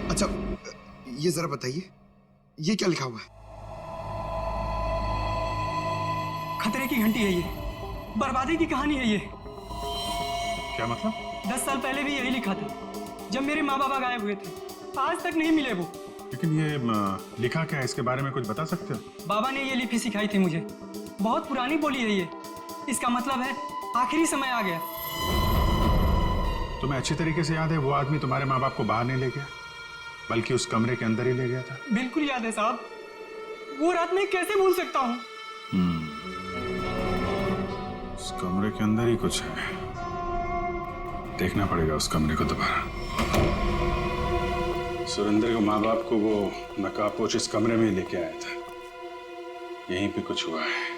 अच्छा ये जरा बताइए, ये क्या लिखा हुआ है? खतरे की घंटी है ये, बर्बादी की कहानी है ये। क्या मतलब? 10 साल पहले भी यही लिखा था, जब मेरे माँ बाबा गायब हुए थे। आज तक नहीं मिले वो। लेकिन ये लिखा क्या है, इसके बारे में कुछ बता सकते हो? बाबा ने ये लिपि सिखाई थी मुझे, बहुत पुरानी बोली है ये। इसका मतलब है आखिरी समय आ गया। तुम्हें अच्छी तरीके से याद है वो आदमी तुम्हारे माँ बाप को बाहर नहीं ले गया, बल्कि उस कमरे के अंदर ही ले गया था? बिल्कुल याद है साहब, वो रात मैं कैसे भूल सकता हूँ। उस कमरे के अंदर ही कुछ है, देखना पड़ेगा उस कमरे को दोबारा। सुरेंद्र के माँ बाप को वो नकाबपोश इस कमरे में ही लेके आया था, यहीं पे कुछ हुआ है।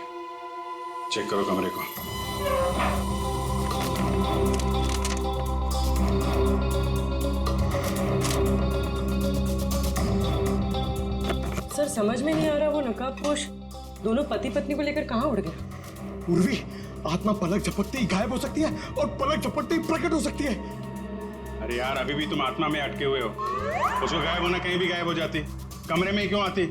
चेक करो कमरे को। सर समझ में नहीं आ रहा, वो नकाबपोश दोनों पति पत्नी को लेकर कहाँ उड़ गया? उर्वी, आत्मा पलक झपकते ही गायब हो सकती है और पलक झपकते ही प्रकट हो सकती है। अरे यार, अभी भी तुम आत्मा में अटके हुए हो। उसको गायब होना कहीं भी गायब हो जाती, कमरे में ही क्यों आती है?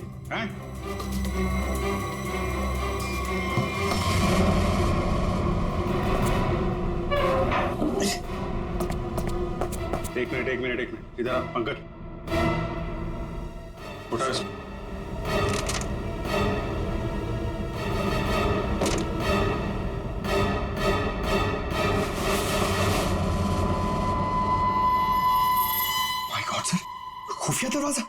एक मिनट इधर आ पंकज, उठा इसको। माय गॉड सर, खुफिया दरवाजा।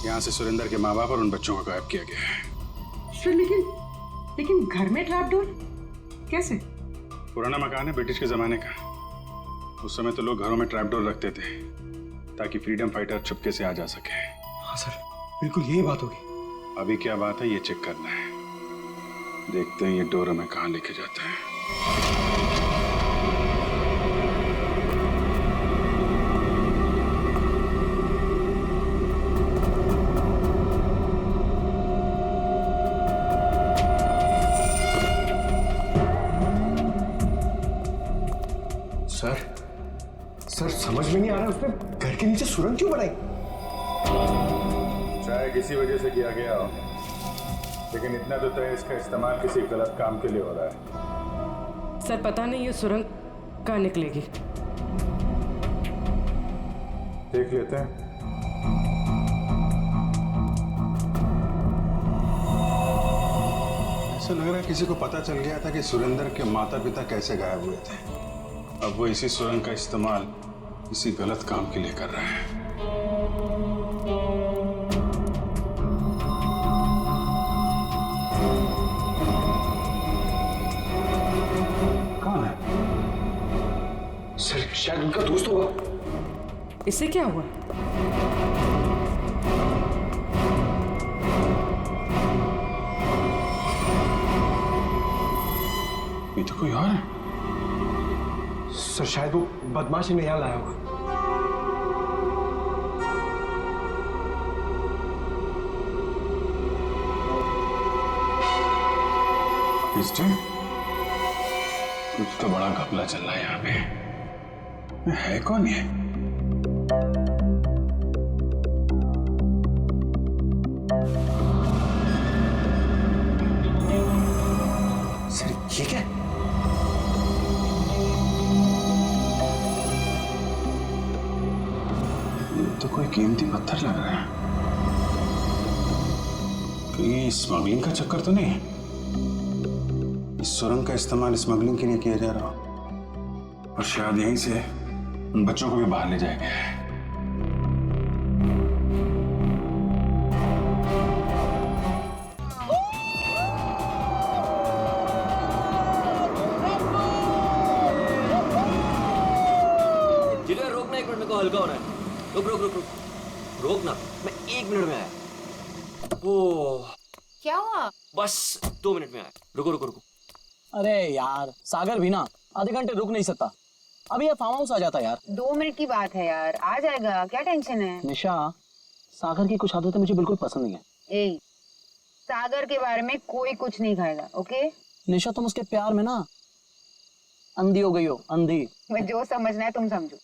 यहाँ से सुरेंद्र के माँ बाप और उन बच्चों को गायब किया गया है। सर लेकिन घर में ट्रैप डोर कैसे? पुराना मकान है, ब्रिटिश के जमाने का। उस समय तो लोग घरों में ट्रैप डोर रखते थे ताकि फ्रीडम फाइटर चुपके से आ जा सके। हाँ सर, बिल्कुल यही बात होगी। अभी क्या बात है ये चेक करना है, देखते हैं ये डोर हमें कहाँ लेके जाता है। सर समझ में नहीं आ रहा, उसने घर के नीचे सुरंग क्यों बनाई? चाहे किसी वजह से किया गया हो, लेकिन इतना तो तय इसका इस्तेमाल किसी गलत काम के लिए हो रहा है। सर पता नहीं ये सुरंग कहाँ निकलेगी। देख लेते हैं। ऐसा लग रहा है किसी को पता चल गया था कि सुरेंद्र के माता पिता कैसे गायब हुए थे। अब वो इसी सुरंग का इस्तेमाल किसी गलत काम के लिए कर रहा है। कौन है? सर शायद उनका दोस्त होगा। इससे क्या हुआ? ये तो कोई और है। सर शायद वो बदमाशी में यहाँ लाया होगा। कुछ तो बड़ा घपला चल रहा है यहाँ पे। है कौन ये? सर ये क्या? ये तो कोई कीमती पत्थर लग रहा है। कहीं स्मगलिंग का चक्कर तो नहीं? इस सुरंग का इस्तेमाल स्मगलिंग के लिए किया जा रहा हो और शायद यहीं से उन बच्चों को भी बाहर ले जाया गया है। जिगर रोकना, 1 मिनट, मेरे को हल्का होना है। रुक रोकना, मैं 1 मिनट में आया। ओह क्या हुआ? बस 2 मिनट में आया। रुको। अरे यार सागर भी ना आधे घंटे रुक नहीं सकता। अभी ये फार्म हाउस आ जाता यार। 2 मिनट की बात है यार, आ जाएगा, क्या टेंशन है? निशा, सागर की कुछ आदतें मुझे बिल्कुल पसंद नहीं है। ए, सागर के बारे में कोई कुछ नहीं खाएगा, ओके? निशा तुम उसके प्यार में ना अंधी हो गई हो, अंधी। मैं जो समझना है तुम समझो।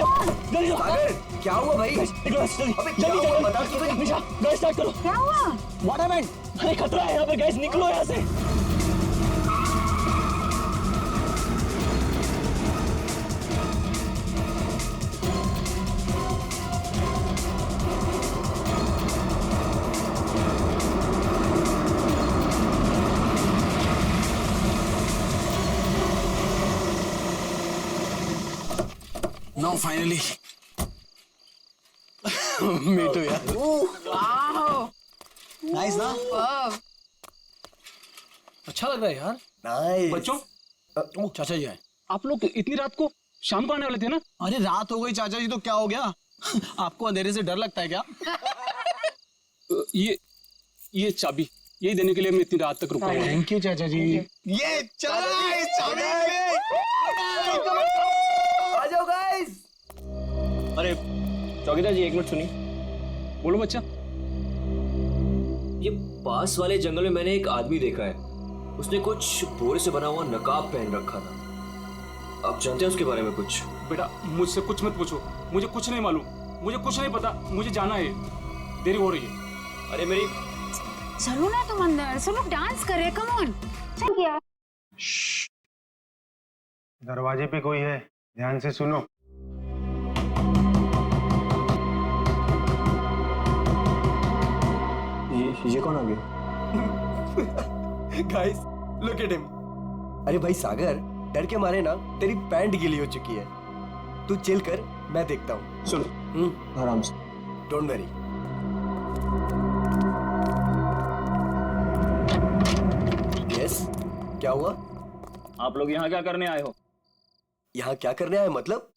सागर क्या हुआ भाई? अबे क्या हुआ बता तो सही। निशा गैस स्टार्ट करो। क्या हुआ? What happened? अरे खतरा है यहाँ पे, गैस निकलो यहाँ से। Now finally. Me too यार. वाह, Nice ना? वाह। अच्छा लग रहा है यार. नाइस। बच्चों, ओ चाचा जी आए. आप लोग इतनी रात को शाम को आने वाले थे ना? अरे रात हो गई चाचा जी तो क्या हो गया? आपको अंधेरे से डर लगता है क्या? ये चाबी यही देने के लिए मैं इतनी रात तक रुका हूँ। थैंक यू चाचा जी। ये चला इस चाबी आ जाओ गाइस। अरे चौकीदार जी एक मिनट सुनिए। बोलो बच्चा। ये पास वाले जंगल में मैंने एक आदमी देखा है। उसने कुछ बोरे से बना हुआ नकाब पहन रखा था। आप जानते हैं उसके बारे में कुछ? बेटा मुझसे कुछ मत पूछो, मुझे कुछ नहीं मालूम, मुझे कुछ नहीं पता, मुझे जाना है, देरी हो रही है। अरे मेरी चलो ना तुम अंदर, सब लोग डांस कर रहे, कम ऑन। चल यार। दरवाजे पे कोई है, ध्यान से सुनो। ये कौन आ गया? Guys look at him. अरे भाई सागर, डर के मारे ना तेरी पैंट गीली हो चुकी है। तू चिल कर, मैं देखता हूँ। सुन आराम से, डोंट वरी। यस, क्या हुआ? आप लोग यहाँ क्या करने आए हो? यहाँ क्या करने आए मतलब?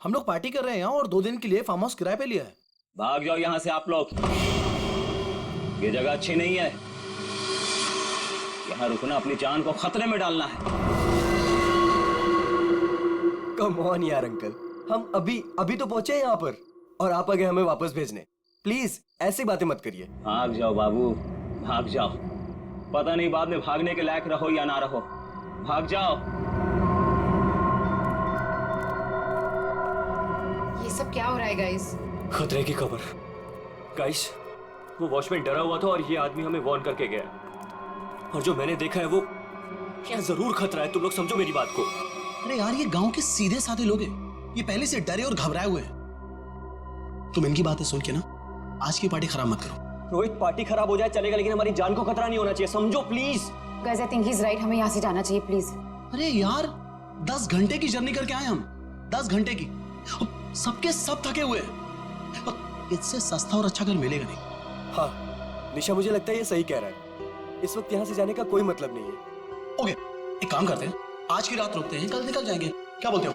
हम लोग पार्टी कर रहे हैं और 2 दिन के लिए फार्म हाउस किराए पे लिया है. भाग जाओ यहाँ से आप लोग, ये जगह अच्छी नहीं है। यहाँ रुकना अपनी जान को खतरे में डालना है। कम ऑन यार अंकल, हम अभी तो पहुंचे हैं यहाँ पर और आप आ गए हमें वापस भेजने। प्लीज ऐसी बातें मत करिए। भाग जाओ बाबू, भाग जाओ। पता नहीं बाद में भागने के लायक रहो या ना रहो। भाग जाओ। ये सब क्या हो रहा है गाइस? खतरे की खबर। गाइस, वो वॉचमैन डरा हुआ था और ये आदमी हमें वार्न करके गया। और जो मैंने देखा है वो क्या जरूर खतरा है। तुम लोग समझो मेरी बात को। अरे यार ये गांव के सीधे साधे लोग हैं. ये पहले से डरे और घबराए हुए हैं. तुम इनकी बातें सुन के ना आज की पार्टी खराब मत करो. रोहित, पार्टी खराब हो जाए चलेगा, लेकिन हमारी जान को खतरा नहीं होना चाहिए, समझो please. Guys I think he is right, हमें यहाँ से जाना चाहिए प्लीज। अरे यार 10 घंटे की जर्नी करके आए हम. 10 घंटे की. सबके सब थके हुए हैं. और इससे सस्ता और अच्छा घर मिलेगा नहीं. हाँ निशा, मुझे लगता है ये सही कह रहा है। इस वक्त यहाँ से जाने का कोई मतलब नहीं है। ओके, एक काम करते हैं, आज की रात रुकते हैं, कल निकल जाएंगे. क्या बोलते हो?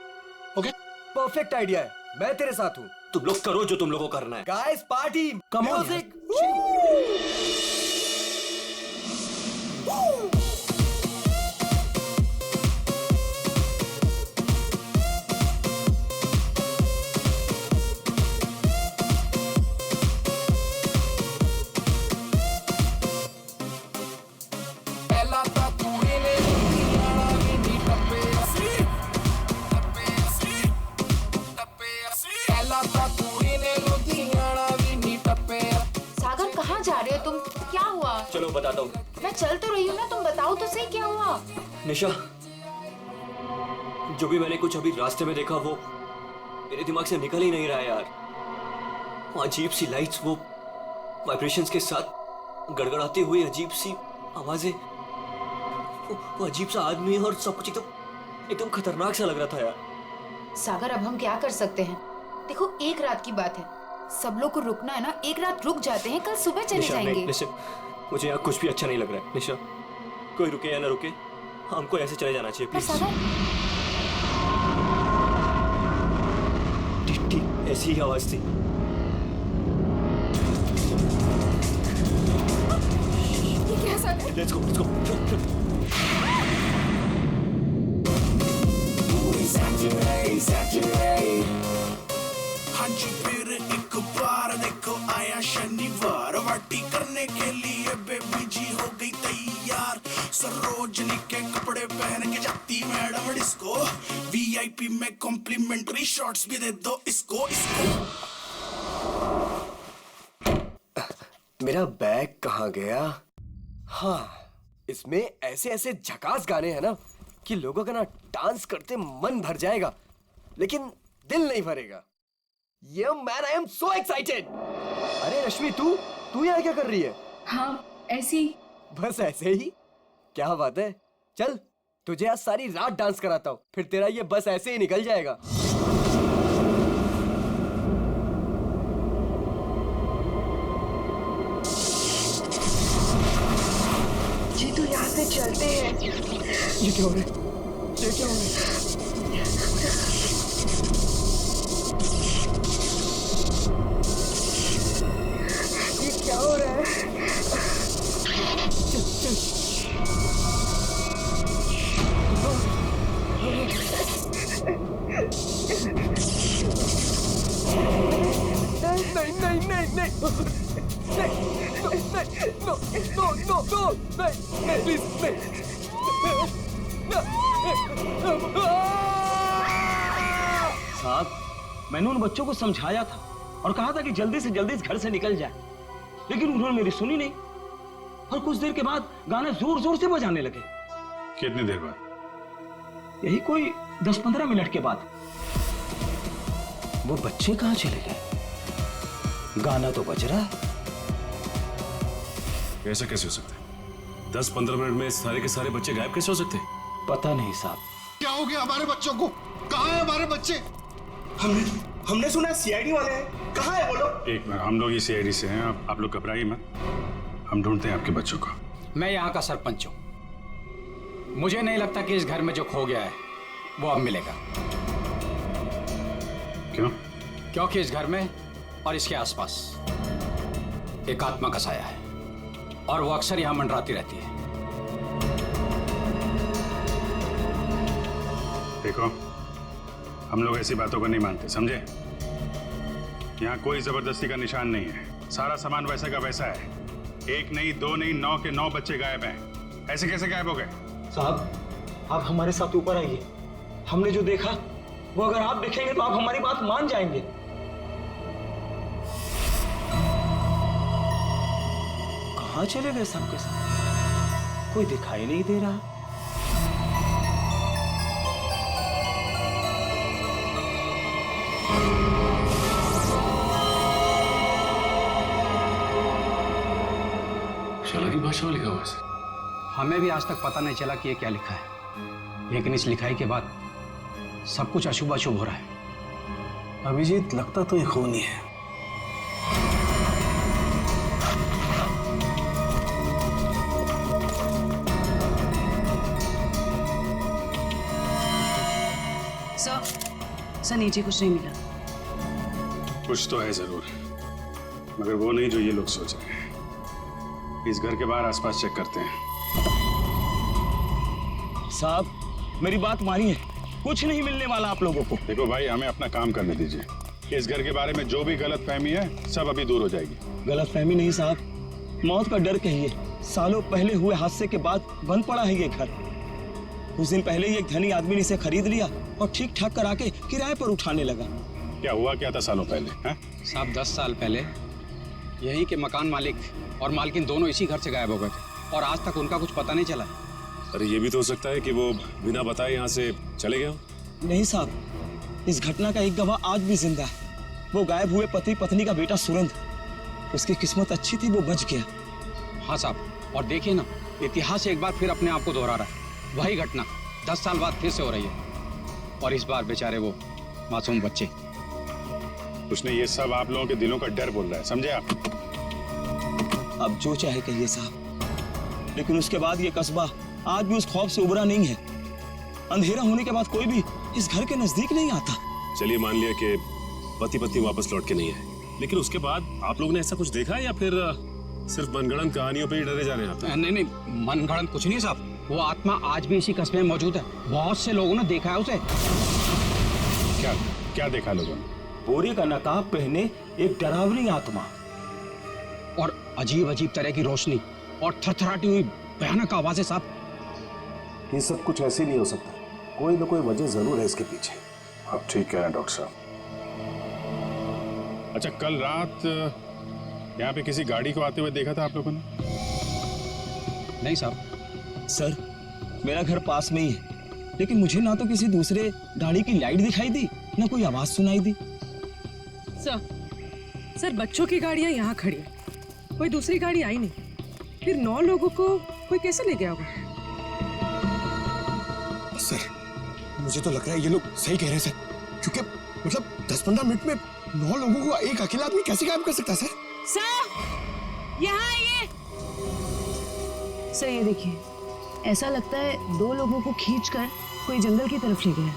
ओके, परफेक्ट आइडिया है, मैं तेरे साथ हूँ। तुम लोग करो जो तुम लोगों को करना है। Guys party, Come on, music. Sagar कहाँ जा रहे हो तुम? क्या हुआ? चलो बताता हूँ। मैं चल तो रही हूँ ना, तुम बताओ तो सही क्या हुआ? निशा, जो भी मैंने कुछ अभी रास्ते में देखा वो मेरे दिमाग से निकल ही नहीं रहा है यार। वो अजीब सी लाइट्स, वो वाइब्रेशंस के साथ गड़गड़ाती हुई अजीब सी आवाजें, वो अजीब सा आदमी और सब कुछ एकदम खतरनाक सा लग रहा था यार। सागर अब हम क्या कर सकते हैं? देखो एक रात की बात है, सब लोग को रुकना है ना, एक रात रुक जाते हैं, कल सुबह चले निशा, जाएंगे। निशा, मुझे यहाँ कुछ भी अच्छा नहीं लग रहा है। निशा, कोई रुके या ना रुके, हमको ऐसे चले जाना चाहिए पर प्लीज। सागर ठीक ठीक ऐसी ही आवाज थी। ये क्या सागर? Let's go, let's go. हाजी फिर एक बार देखो आया शनिवार, पार्टी करने के लिए बेबी जी हो गई तैयार। सरोजनी के कपड़े पहन के जाती मैडम डिस्को, VIP में कॉम्प्लीमेंट्री शॉट्स भी दे दो इसको इसको। मेरा बैग कहाँ गया? हाँ, इसमें ऐसे ऐसे झकास गाने हैं ना कि लोगों का ना डांस करते मन भर जाएगा, लेकिन दिल नहीं भरेगा। ये man, I am so excited. अरे रश्मि, तू यहाँ क्या कर रही है? हाँ, ऐसे ही। बस ऐसे ही? क्या बात है, चल तुझे आज सारी रात डांस कराता हूँ, फिर तेरा ये बस ऐसे ही निकल जाएगा। जी तो यहाँ से चलते हैं। ये क्या हो रहा है? ये क्या हो रहा है? ये क्या हो रहा है? साहब, मैंने उन बच्चों को समझाया था और कहा था कि जल्दी से जल्दी इस घर से निकल जाए, लेकिन उन्होंने मेरी सुनी नहीं और कुछ देर के बाद गाना जोर जोर से बजाने लगे। कितनी देर बाद? यही कोई 10-15 मिनट के बाद। वो बच्चे कहाँ चले गए? गाना तो बज रहा है। ऐसा कैसे हो सकता है? 10-15 मिनट में सारे के सारे बच्चे गायब कैसे हो सकते हैं? पता नहीं साहब। क्या हो गया हमारे बच्चों को? कहाँ है हमारे बच्चे? हमने सुना सीआईडी वाले हैं, कहाँ है वो लोग? एक मिनट, हम लोग इसी आईडी से हैं, आप लोग घबराइए मत, हम ढूंढते हैं आपके बच्चों को। मैं यहाँ का सरपंच हूँ। मुझे नहीं लगता कि इस घर में जो खो गया है वो अब मिलेगा। क्यों? क्योंकि इस घर में और इसके आसपास एक आत्मा का साया है और वो अक्सर यहाँ मंडराती रहती है। देखो, हम लोग ऐसी बातों को नहीं मानते, समझे? यहाँ कोई जबरदस्ती का निशान नहीं है, सारा सामान वैसा का वैसा है। 1 नहीं 2 नहीं 9 के 9 बच्चे गायब हैं। ऐसे कैसे गायब हो गए? साहब, आप हमारे साथ ऊपर आइए। हमने जो देखा वो अगर आप देखेंगे तो आप हमारी बात मान जाएंगे। कहाँ चले गए सबके सब? कोई दिखाई नहीं दे रहा। शाला की भाषा में लिखा हुआ है। हमें भी आज तक पता नहीं चला कि ये क्या लिखा है, लेकिन इस लिखाई के बाद सब कुछ अशुभ अशुभ हो रहा है। अभिजीत, लगता तो ये खूनी है। सर नीचे कुछ नहीं मिला। कुछ तो है जरूर, मगर वो नहीं जो ये लोग सोच रहे हैं। इस घर के बाहर आसपास चेक करते हैं। साहब, मेरी बात मानिए, कुछ नहीं मिलने वाला आप लोगों को। देखो भाई, हमें अपना काम करने दीजिए। इस घर के बारे में जो भी गलत फहमी है सब अभी दूर हो जाएगी। गलत फहमी नहीं साहब, मौत का डर कहिए। सालों पहले हुए हादसे के बाद बंद पड़ा है ये घर। कुछ दिन पहले ही एक धनी आदमी ने इसे खरीद लिया और ठीक ठाक करा के किराए पर उठाने लगा। क्या हुआ क्या था सालों पहले? साहब 10 साल पहले यही के मकान मालिक और मालकिन दोनों इसी घर से गायब हो गए थे और आज तक उनका कुछ पता नहीं चला। अरे ये भी तो हो सकता है कि वो बिना बताए यहाँ से चले गए। नहीं साहब, इस घटना का एक गवाह आज भी जिंदा है। वो गायब हुए पति पत्नी का बेटा सुरंद। उसकी किस्मत अच्छी थी, वो बच गया। हाँ साहब, और देखिए ना, इतिहास एक बार फिर अपने आप को दोहरा रहा है। वही घटना 10 साल बाद फिर से हो रही है और इस बार बेचारे वो मासूम बच्चे। उसने ये सब आप लोगों के दिलों का डर बोल रहा है, समझे आप? अब जो चाहे कहिए साहब, लेकिन उसके बाद ये कस्बा आज भी उस खौफ से उबरा नहीं है। अंधेरा होने के बाद कोई भी इस घर के नजदीक नहीं आता। चलिए मान लिया कि पति पत्नी वापस लौट के नहीं आए, लेकिन उसके बाद आप लोगों ने ऐसा कुछ देखा है या फिर सिर्फ मनगढ़ंत कहानियों पे ही डरे जाने आते हैं? नहीं, मनगढ़ंत कुछ नहीं साहब। वो आत्मा आज भी इसी कस्बे में मौजूद है। बहुत से लोगों ने देखा है उसे। क्या क्या देखा लोगों ने? बोरी का नकाब पहने एक डरावनी आत्मा और अजीब अजीब तरह की रोशनी और थरथराती हुई भयानक आवाजें। साहब, ये सब कुछ ऐसे नहीं हो सकता। कोई ना कोई वजह जरूर है इसके पीछे। आप ठीक कह रहे हैं डॉक्टर साहब। अच्छा, कल रात यहाँ पे किसी गाड़ी को आते हुए देखा था आप लोगों ने? नहीं साहब। सर, मेरा घर पास में ही है, लेकिन मुझे ना तो किसी दूसरे गाड़ी की लाइट दिखाई दी, ना कोई आवाज सुनाई दी। सर बच्चों की गाड़ियां यहाँ खड़ी हैं, कोई दूसरी गाड़ी आई नहीं, फिर 9 लोगों को कोई कैसे ले गया होगा? सर मुझे तो लग रहा है ये लोग सही कह रहे हैं सर, क्योंकि मतलब 10-15 मिनट में 9 लोगों को एक अकेला आदमी कैसे गायब कर सकता है सर? यहाँ आइए। सर ये देखिए, ऐसा लगता है 2 लोगों को खींचकर कोई जंगल की तरफ ले गया।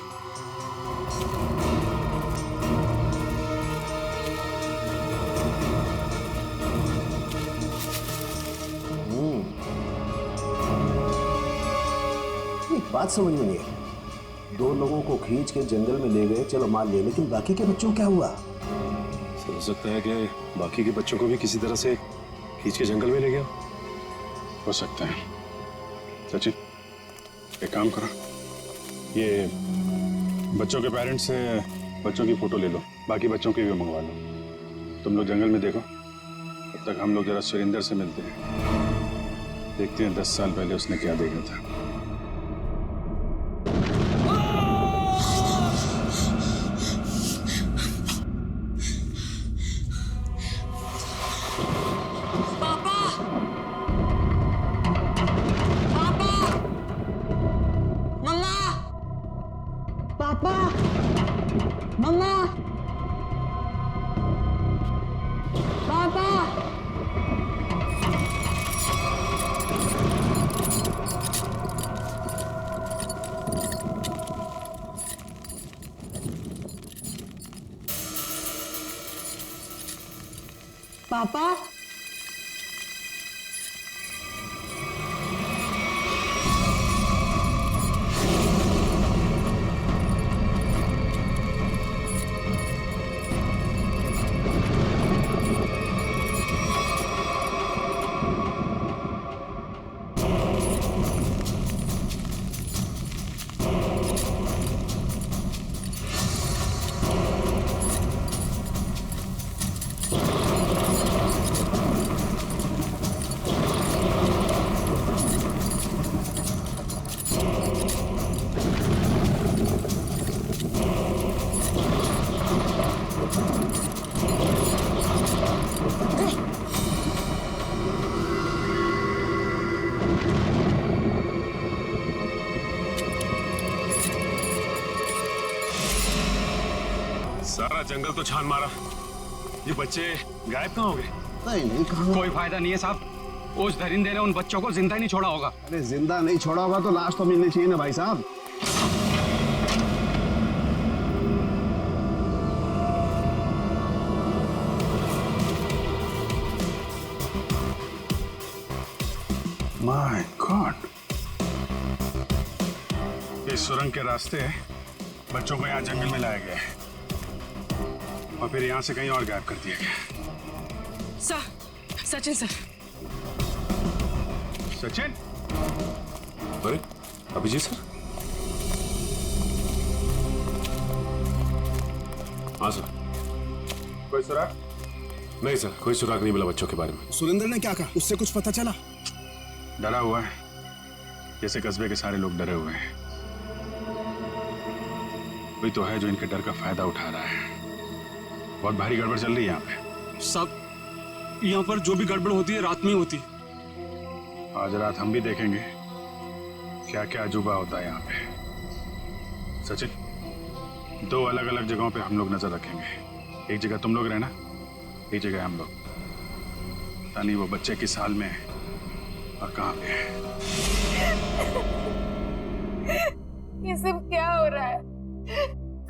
एक बात समझ में नहीं आई, 2 लोगों को खींच के जंगल में ले गए, चलो मान लिया, लेकिन बाकी के बच्चों को क्या हुआ? हो सकता है कि बाकी के बच्चों को भी किसी तरह से खींच के जंगल में ले गया। हो सकता है। सचिन, एक काम करो, ये बच्चों के पेरेंट्स से बच्चों की फोटो ले लो, बाकी बच्चों की भी मंगवा लो। तुम लोग जंगल में देखो, तब तक हम लोग जरा सुरेंद्र से मिलते हैं, देखते हैं 10 साल पहले उसने क्या देखा था। पापा, सारा जंगल तो छान मारा, ये बच्चे गायब कहाँ हो गए? नहीं कहाँ? कोई फायदा नहीं है साहब, उस दरिंदे ने उन बच्चों को जिंदा ही नहीं छोड़ा होगा। अरे जिंदा नहीं छोड़ा होगा तो लाश तो मिलनी चाहिए ना भाई साहब। माय गॉड, इस सुरंग के रास्ते बच्चों को यहाँ जंगल में लाया गया है और फिर यहाँ से कहीं और गायब कर दिया गया। सचिन सर। सचिन? अरे अभिजीत सर। हाँ सर। कोई सुराग? नहीं सर, कोई सुराग नहीं मिला बच्चों के बारे में। सुरेंद्र ने क्या कहा, उससे कुछ पता चला? डरा हुआ है, जैसे कस्बे के सारे लोग डरे हुए हैं। कोई तो है जो इनके डर का फायदा उठा रहा है। बहुत भारी गड़बड़ चल रही है यहाँ पे। सब यहाँ पर जो भी गड़बड़ होती है रात में होती है। आज रात हम भी देखेंगे क्या क्या अजूबा होता है यहाँ पे। सचिन, 2 अलग अलग जगहों पे हम लोग नजर रखेंगे। एक जगह तुम लोग रहना, एक जगह हम लोग। पता नहीं वो बच्चे किस हाल में है और कहाँ पे है। ये सब क्या हो रहा है?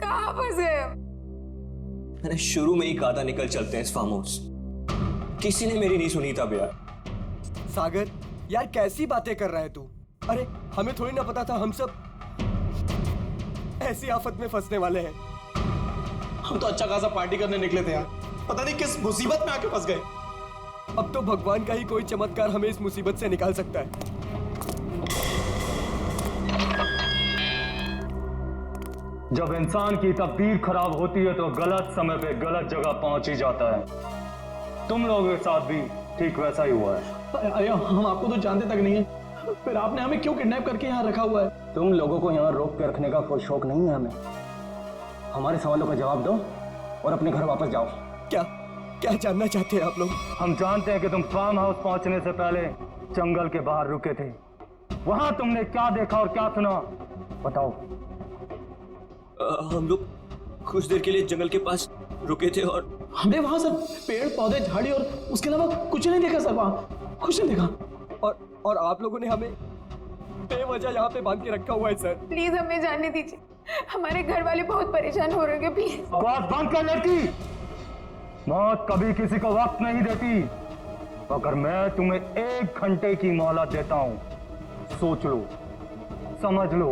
कहाँ फंस गए हम? मैंने शुरू में ही कहा था निकल चलते हैं इस फार्म हाउस। किसी ने मेरी नहीं सुनी तब यार। सागर, यार कैसी बातें कर रहा है तू? अरे हमें थोड़ी ना पता था हम सब ऐसी आफत में फंसने वाले हैं। हम तो अच्छा खासा पार्टी करने निकले थे यार, पता नहीं किस मुसीबत में आके फंस गए। अब तो भगवान का ही कोई चमत्कार हमें इस मुसीबत से निकाल सकता है। जब इंसान की तकदीर खराब होती है तो गलत समय पे गलत जगह पहुंच ही जाता है। तुम लोगों के साथ भी ठीक वैसा ही हुआ है। अरे हम आपको तो जानते तक नहीं है, फिर आपने हमें क्यों किडनैप करके यहाँ रखा हुआ है? तुम लोगों को यहाँ रोक के रखने का कोई शौक नहीं है हमें। हमारे सवालों का जवाब दो और अपने घर वापस जाओ। क्या क्या जानना चाहते हैं आप लोग? हम जानते हैं कि तुम फार्म हाउस पहुंचने से पहले जंगल के बाहर रुके थे। वहां तुमने क्या देखा और क्या सुना, बताओ। हम लोग कुछ देर के लिए जंगल के पास रुके थे और हमने वहां सर पेड़ पौधे झाड़ी और उसके अलावा कुछ नहीं देखा सर, वहां कुछ नहीं देखा। और आप लोगों ने हमें बेवजह यहाँ पे बांध के रखा हुआ है सर। प्लीज हमें जाने दीजिए, हमारे घर वाले बहुत परेशान हो रहे हैं, प्लीज। आवाज बंद कर लड़की, मौत कभी किसी को वक्त नहीं देती। अगर मैं तुम्हें 1 घंटे की मोहलत देता हूं, सोच लो, समझ लो,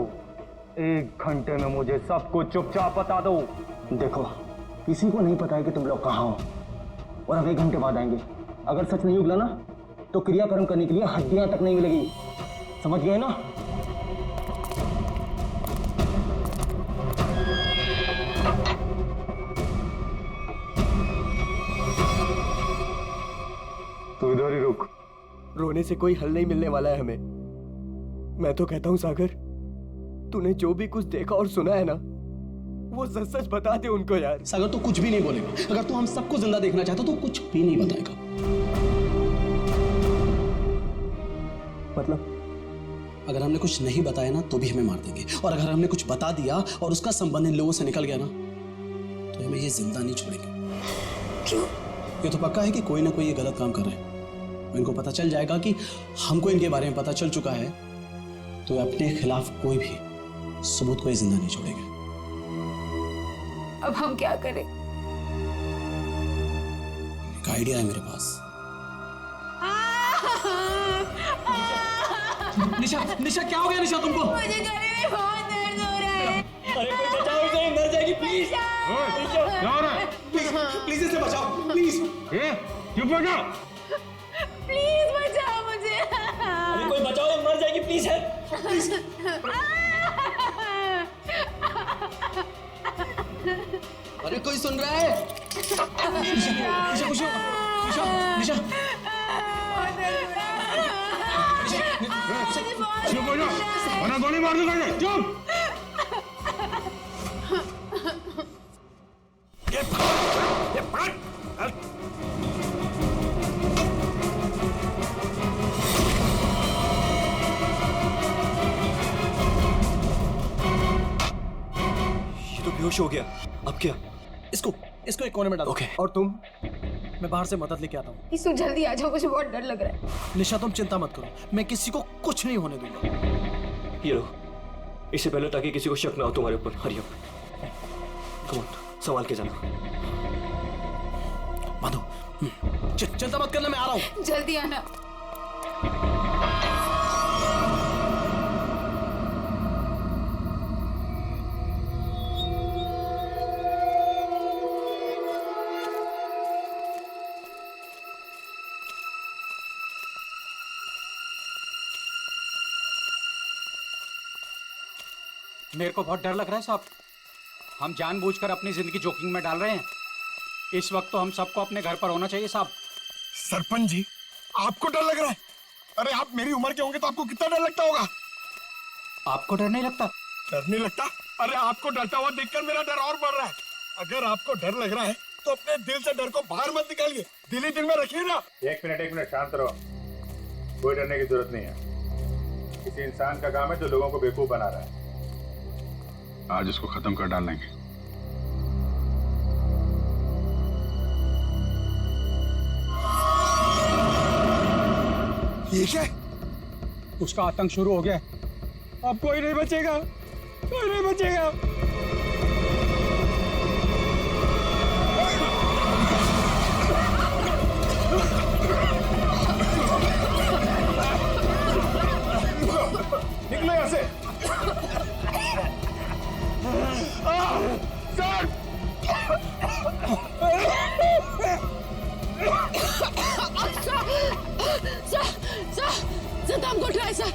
1 घंटे में मुझे सब कुछ चुपचाप बता दो। देखो, किसी को नहीं पता है कि तुम लोग कहाँ हो और अब 1 घंटे बाद आएंगे। अगर सच नहीं उगला ना तो क्रियाकर्म करने के लिए हड्डियां तक नहीं मिलेगी, समझ गए ना? तू इधर ही रुक। रोने से कोई हल नहीं मिलने वाला है हमें। मैं तो कहता हूं सागर, तूने जो भी कुछ देखा और सुना है ना, वो सच सच बता दे उनको यार। सागर तू कुछ भी नहीं बोलेगा। अगर तू हम सबको जिंदा देखना चाहता तो कुछ भी नहीं बताएगा। मतलब अगर हमने कुछ नहीं बताया ना तो भी हमें मार देंगे, और अगर हमने कुछ बता दिया और उसका संबंध इन लोगों से निकल गया ना तो हमें ये जिंदा नहीं छोड़ेंगे। ये तो पक्का है कि कोई ना कोई ये गलत काम कर रहे हैं। इनको पता चल जाएगा कि हमको इनके बारे में पता चल चुका है, तो अपने खिलाफ कोई भी सबूत को ये जिंदा नहीं छोड़ेंगे। अब हम क्या करें? एक आइडिया है मेरे पास। निशा, निशा क्या हो गया निशा तुमको? मुझे गले में बहुत दर्द हो रहा है। अरे कोई बचाओ इसे, मर जाएगी प्लीज। क्या हो रहा है? प्लीज इसे बचाओ, प्लीज। चुप हो जाओ। प्लीज बचाओ मुझे। अरे कोई बचाओ, ये मर जाएगी प्लीज। है अरे कोई सुन रहा है? निशा, खुश हो? निशा, निशा। चुप हो जाओ, वरना गोली मार दूंगा। चुप। ये तो बेहोश हो गया। अब क्या? इसको एक कोने में डालो। ओके। और तुम? मैं बाहर से मदद लेके आता हूँ। इसु जल्दी आ जाओ, मुझे बहुत डर लग रहा है। निशा तुम चिंता मत करो, मैं किसी को कुछ नहीं होने दूंगा। ये लो, इससे पहले ताकि किसी को शक ना हो तुम्हारे ऊपर। हरी अप, कम ऑन, संभाल के जाना। माधो, चिंता मत करना, मैं आ रहा हूँ। जल्दी आना। मेरे को बहुत डर लग रहा है साहब। हम जानबूझकर अपनी जिंदगी जोखिम में डाल रहे हैं। इस वक्त तो हम सबको अपने घर पर होना चाहिए साहब। सरपंच जी, आपको डर लग रहा है? अरे आप मेरी उम्र के होंगे तो आपको कितना डर लगता होगा? आपको डर नहीं लगता? डर नहीं लगता? अरे आपको डरता हुआ देखकर मेरा डर और बढ़ रहा है। अगर आपको डर लग रहा है तो अपने दिल से डर को बाहर मत निकालिए, दिल ही दिल में रखिए ना। एक मिनट शांत रहो। कोई डरने की जरूरत नहीं है। किसी इंसान का काम है जो लोगों को बेवकूफ बना रहा है। आज उसको खत्म कर डालेंगे। ये क्या? उसका आतंक शुरू हो गया। अब कोई नहीं बचेगा, कोई नहीं बचेगा। निकलो यहाँ से। सर हमको ट्राई सर।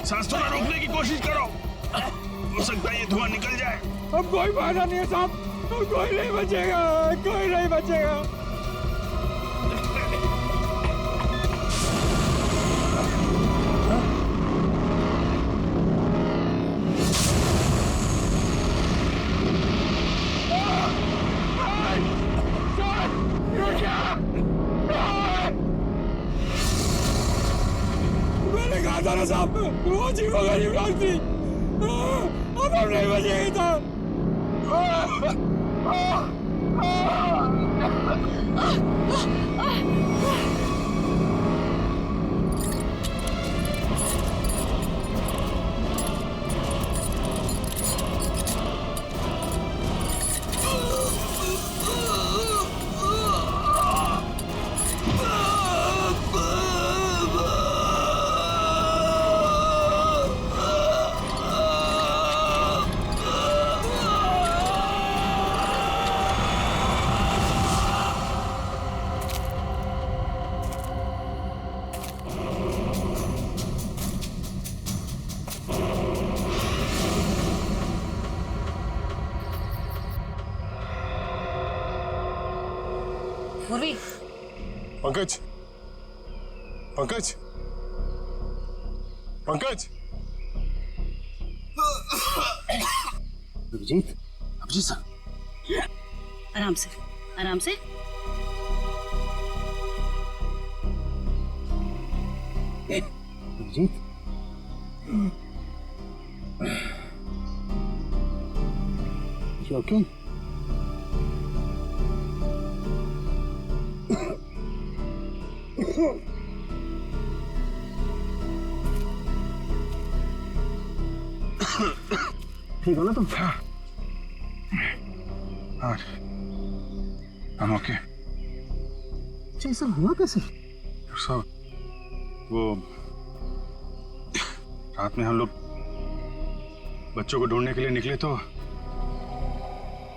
सांस थोड़ा रोकने की कोशिश करो। हो सकता है ये धुआं निकल जाए। अब कोई फायदा नहीं है साहब, कोई नहीं बचेगा, कोई नहीं बचेगा। मैंने कहा था ना साहब, वो जीवो गरीब लोग थी, अब हम नहीं बचेंगे साहब। पूर्वी, पंकज, पंकज, पंकज। अभिजीत, अभिजीत सर, आराम से, आराम से। Abhijit, you okay? ठीक हो ना तुम? हाँ, I'm okay। ये सब हुआ कैसे? साहब, वो रात में हम लोग बच्चों को ढूंढने के लिए निकले तो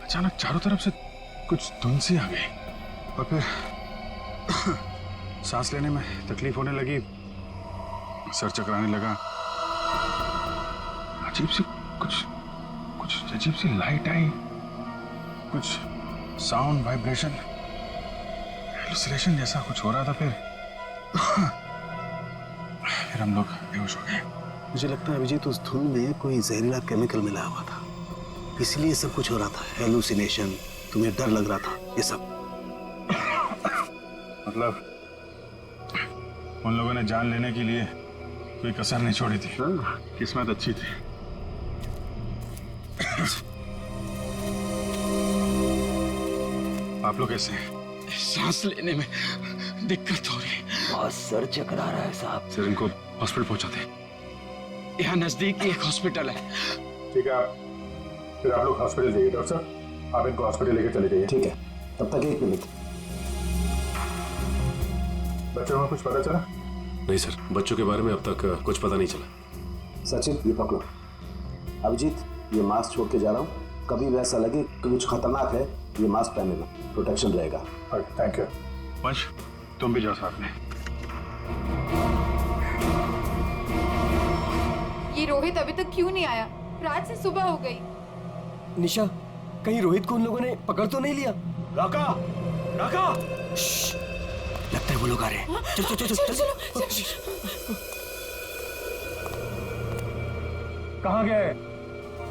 अचानक चारों तरफ से कुछ धुंध सी आ गई और फिर सांस लेने में तकलीफ होने लगी, सर चकराने लगा, अजीब सी कुछ अजीब सी लाइट आई, कुछ साउंड, वाइब्रेशन, हेलुसिनेशन जैसा कुछ हो रहा था। फिर हम लोग बेहोश हो गए। मुझे लगता है अभिजीत उस धुन में कोई जहरीला केमिकल मिला हुआ था, इसलिए सब कुछ हो रहा था। हेलुसिनेशन, तुम्हें डर लग रहा था, ये सब। मतलब उन लोगों ने जान लेने के लिए कोई कसर नहीं छोड़ी थी। किस्मत अच्छी थी। आप लोग कैसे हैं? सांस लेने में दिक्कत हो रही है, बहुत सर चकरा रहा है साहब। सर इनको हॉस्पिटल पहुंचाते हैं। यहाँ नजदीक एक हॉस्पिटल है। ठीक है, फिर आप लोग हॉस्पिटल जाइए। डॉक्टर साहब, आप इनको हॉस्पिटल लेके चले जाइए। ठीक है, तब तक 1 मिनट। बच्चों को कुछ पता चला? नहीं सर, बच्चों के बारे में अब तक कुछ पता नहीं चला। सचिन, ये पकड़ो। अभिजीत, ये मास्क छोड़ के जा रहा हूँ, कभी भी ऐसा लगे कि कुछ खतरनाक है, ये मास्क पहने लो, प्रोटेक्शन रहेगा। Thank you. वंश, तुम भी जाओ साथ में। ये रोहित अभी तक क्यों नहीं आया? रात से सुबह हो गई। निशा, कहीं रोहित को उन लोगों ने पकड़ तो नहीं लिया? राका, राका! लगता है वो लोग आ रहे हैं। चल चल चल चल। कहाँ गए?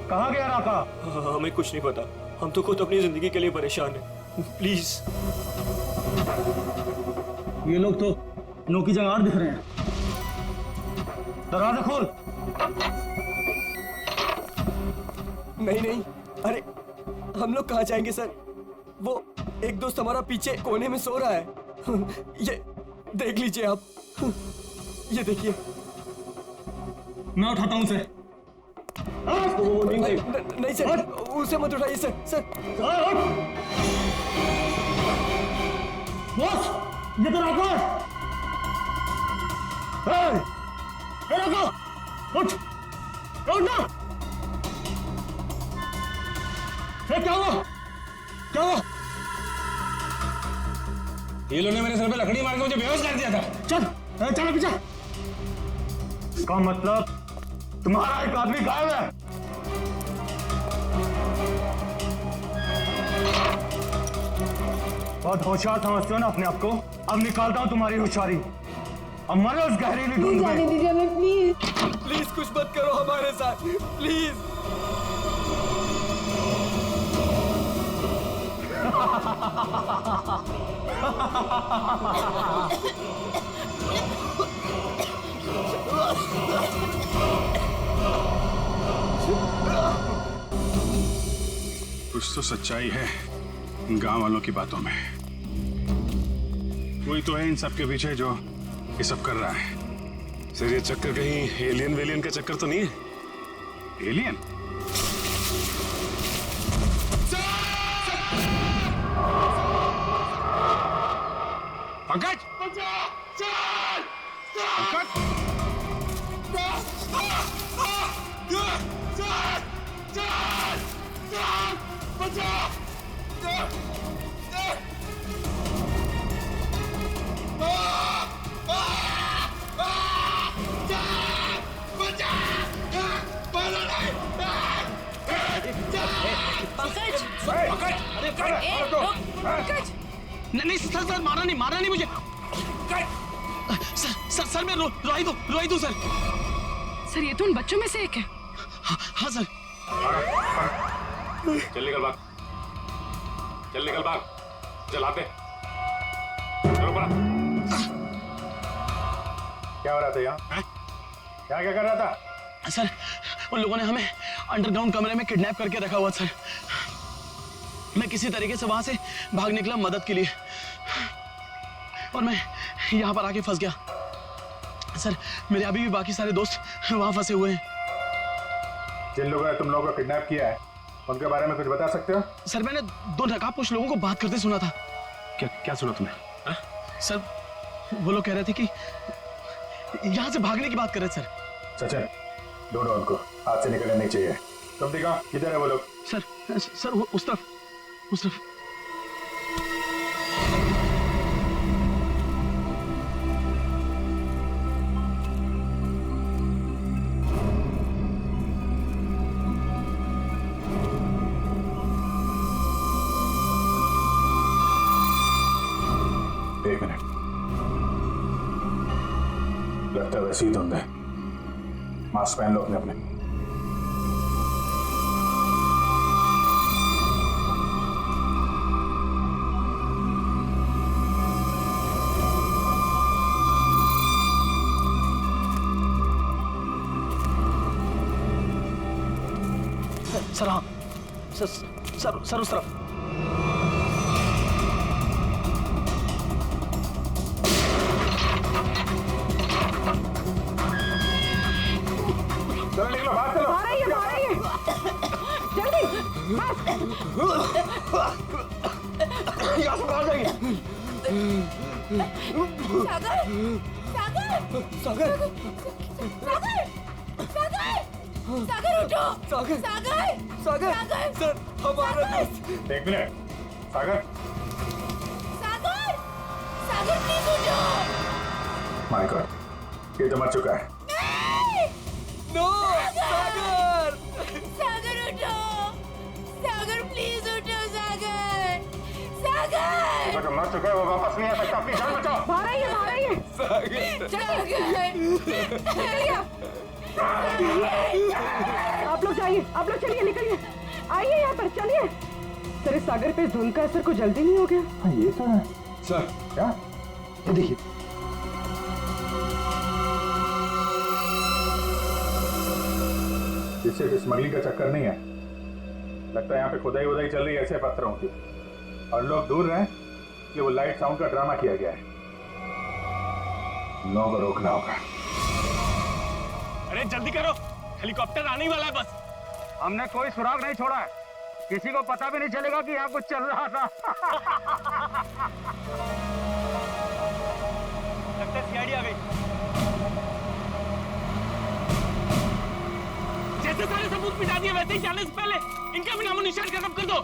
कहाँ गया राका? हमें कुछ नहीं पता, हम तो खुद अपनी जिंदगी के लिए परेशान हैं। प्लीज। ये लोग तो नो की जगह दिख रहे हैं। दरवाजा खोल। नहीं नहीं, अरे हम लोग कहाँ जाएंगे सर? वो एक दोस्त हमारा पीछे कोने में सो रहा है। ये देख लीजिए आप, ये देखिए। मैं उठाता हूँ उसे। नहीं सर, उसे मत उठाइए सर। सर बॉस, ये तो राका है। राका, उठ ना। क्या हुआ? क्या हुआ? ये लोगों ने मेरे सर पे लकड़ी मार के मुझे बेहोश कर दिया था। चल चलो पीछे। इसका मतलब तुम्हारा एक आदमी गायब है। बहुत होशियार समझते हो ना अपने आप को। अब निकालता हूँ तुम्हारी होशियारी। अब मरो उस गहरीली धुंध में। जाने दीजिए हमें प्लीज। प्लीज कुछ मत करो हमारे साथ, प्लीज। कुछ तो सच्चाई है इन गांव वालों की बातों में। कोई तो है इन सब के पीछे जो ये सब कर रहा है। सर ये चक्कर कहीं एलियन वेलियन का चक्कर तो नहीं है? एलियन? पंकज! नहीं सर, सर मारा नहीं मुझे। सर मैं रोई दूं सर। सर ये तो उन बच्चों में से एक है। हाँ सर। चल निकल भाग, चलाते। चलो बड़ा। क्या हो रहा था यहाँ? क्या कर रहा था? सर उन लोगों ने हमें अंडरग्राउंड कमरे में किडनैप करके रखा हुआ सर। मैं किसी तरीके से वहां से भाग निकला मदद के लिए, और मैं यहाँ पर आके फंस गया सर। मेरे अभी भी बाकी सारे दोस्त वहां फंसे हुए हैं। जिन लोगों ने तुम लोगों को किडनैप किया है उनके बारे में कुछ बता सकते हो? सर मैंने 2 नकाबपोश लोगों को बात करते सुना था। क्या सुना तुमने? सर वो लोग कह रहे थे कि यहाँ से भागने की बात कर रहे थे सर। सचिन, ढूंढो उनको, हाथ से निकलने नहीं चाहिए। तुम देखो किधर है वो लोग? सर वो उस तरफ। एक मिनट, लगता है वैसे ही धुंध है। मास्क पहन लो अपने। सर हाँ सर उस तरफ। चलो निकलो, बात करो। आ रही है जल्दी यहाँ से बाहर जाइए। सागर उठो। सागर सर हमारा दोस्त। एक मिनट, सागर प्लीज उठो। माय गॉड, ये तो मर चुका है। नो सागर उठो। सागर प्लीज उठो। तो मर चुका है, वो वापस नहीं आ सकता। अपनी जान बचाओ। बाहर आइए आप लोग जाइए, आप लोग चलिए, निकलिए, आइए यहाँ पर, चलिए। सर इस सागर पे धुंध का असर को जल्दी नहीं हो गया? हाँ ये तो है सर। क्या? ये देखिए, इससे स्मगलिंग का चक्कर नहीं है। लगता है यहाँ पे खुदाई वुदाई चल रही है ऐसे पत्थरों की, और लोग दूर रहे कि वो लाइट साउंड का ड्रामा किया गया है। लोगों को रोकना होगा। अरे जल्दी करो, हेलीकॉप्टर आने ही वाला है बस। हमने कोई सुराग नहीं छोड़ा है, किसी को पता भी नहीं चलेगा कि यहाँ कुछ चल रहा था। लगता है सीआईडी आ गई। जैसे सारे सबूत मिटा दिए वैसे ही जाने से पहले इनका भी नामो निशान खत्म कर दो।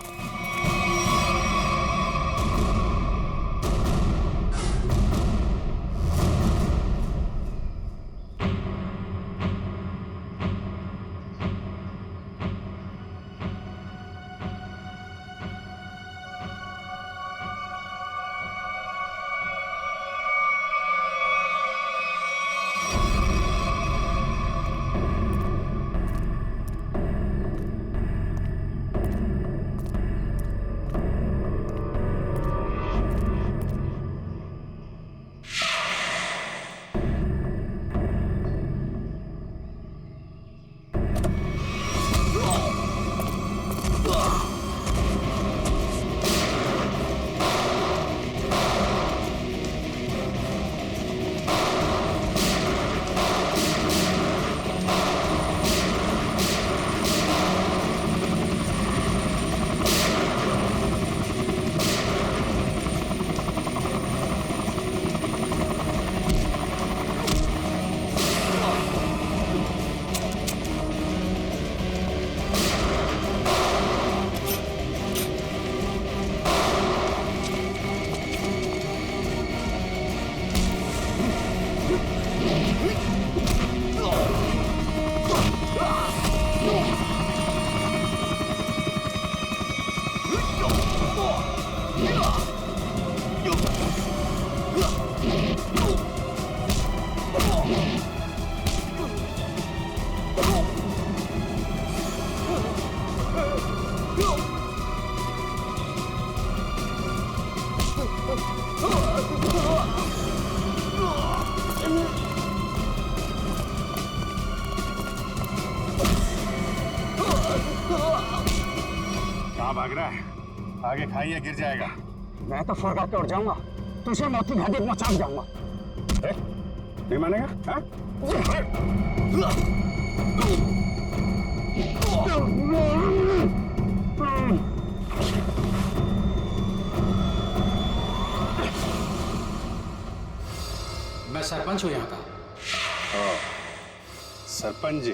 कहाँ भाग रहा है? आगे खाइए, गिर जाएगा। मैं तो फरका के उड़ जाऊंगा, तुझे मौत की घाटी पहुंचा जाऊंगा। नहीं मानेगा? हाँ? मैं सरपंच हूँ यहाँ का। सरपंच जी,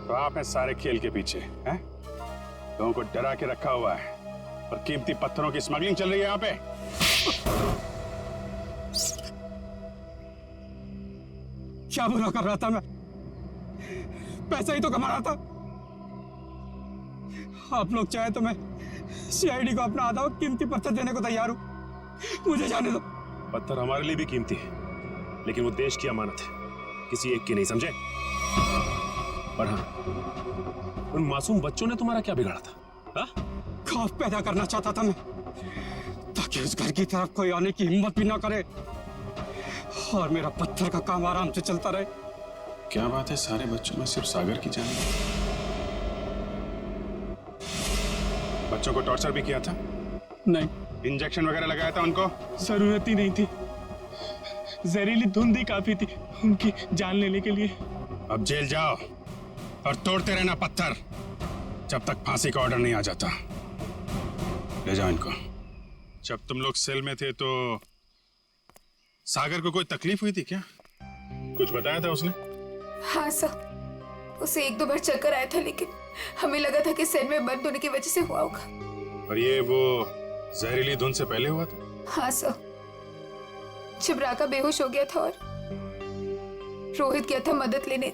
तो आप हैं सारे खेल के पीछे, हैं? लोगों को डरा के रखा हुआ है और कीमती पत्थरों की स्मगलिंग चल रही है यहाँ पे। क्या बुरा कर रहा था मैं? पैसा ही तो कमा रहा था। आप लोग चाहे तो मैं सीआईडी को अपना आधा कीमती पत्थर देने को तैयार हूं, मुझे जाने दो। पत्थर हमारे लिए भी कीमती है, लेकिन वो देश की अमानत है, किसी एक की नहीं, समझे? पर हाँ, उन मासूम बच्चों ने तुम्हारा क्या बिगाड़ा था? हाँ? खौफ पैदा करना चाहता था मैं, ताकि उस घर की तरफ कोई आने की हिम्मत भी ना करे और मेरा पत्थर का काम आराम से चलता रहे। क्या बात है, सारे बच्चों में सिर्फ सागर की जान? बच्चों को टॉर्चर भी किया था? नहीं। इंजेक्शन वगैरह लगाया था उनको? जरूरत ही नहीं थी, जहरीली धुंध ही काफी थी उनकी जान लेने के लिए। अब जेल जाओ और तोड़ते रहना पत्थर जब तक फांसी का ऑर्डर नहीं आ जाता। ले जाओ इनको। जब तुम लोग सेल में थे तो सागर को कोई तकलीफ हुई थी क्या? कुछ बताया था उसने? हाँ सर, उसे एक दो बार चक्कर आया था, लेकिन हमें लगा था कि सेल में बंद होने की वजह से हुआ होगा। और ये वो जहरीली धुंध से पहले हुआ था? हाँ सर, जब राका बेहोश हो गया था और रोहित गया था मदद लेने।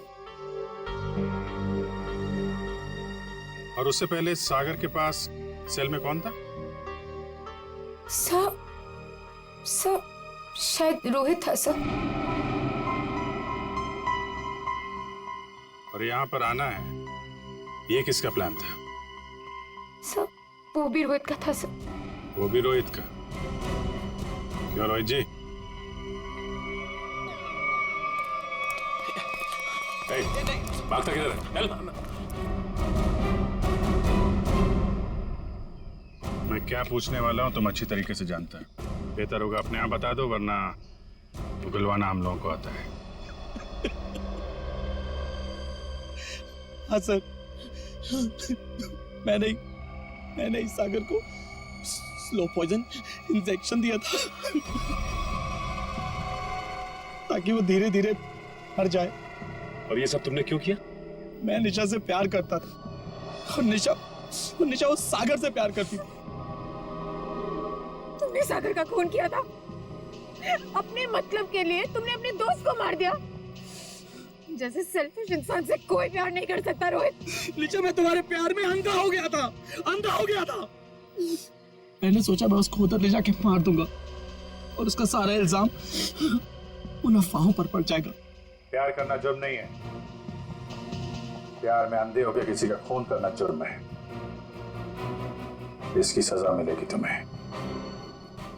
और उससे पहले सागर के पास सेल में कौन था? सर शायद रोहित था सर। और यहाँ पर आना है, ये किसका प्लान था? सर वो भी रोहित का था सर। वो भी रोहित का? क्यों रोहित जी? भागता किधर है? मैं क्या पूछने वाला हूँ तुम अच्छी तरीके से जानता है। बेहतर होगा अपने आप बता दो, वरना उगलवाना हम लोगों को आता है। हाँ सर, मैंने इस सागर को स्लो पॉइजन इंजेक्शन दिया था ताकि वो धीरे धीरे मर जाए। और ये सब तुमने क्यों किया? मैं निशा से प्यार करता था और निशा उस सागर से प्यार करती थी। तुमने सागर का खून किया था अपने मतलब के लिए। तुमने अपने दोस्त को मार दिया। जैसे सेल्फिश इंसान से कोई प्यार नहीं कर सकता रोहित। निशा, मैं तुम्हारे प्यार में अंधा हो गया था। मैंने सोचा मैं उसको उधर ले जाके मार दूंगा और उसका सारा इल्जाम उन अफवाहों पर पड़ जाएगा। प्यार करना जुर्म नहीं है, प्यार में अंधे होकर किसी का खून करना जुर्म है। इसकी सजा मिलेगी तुम्हें,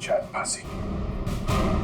शायद फांसी।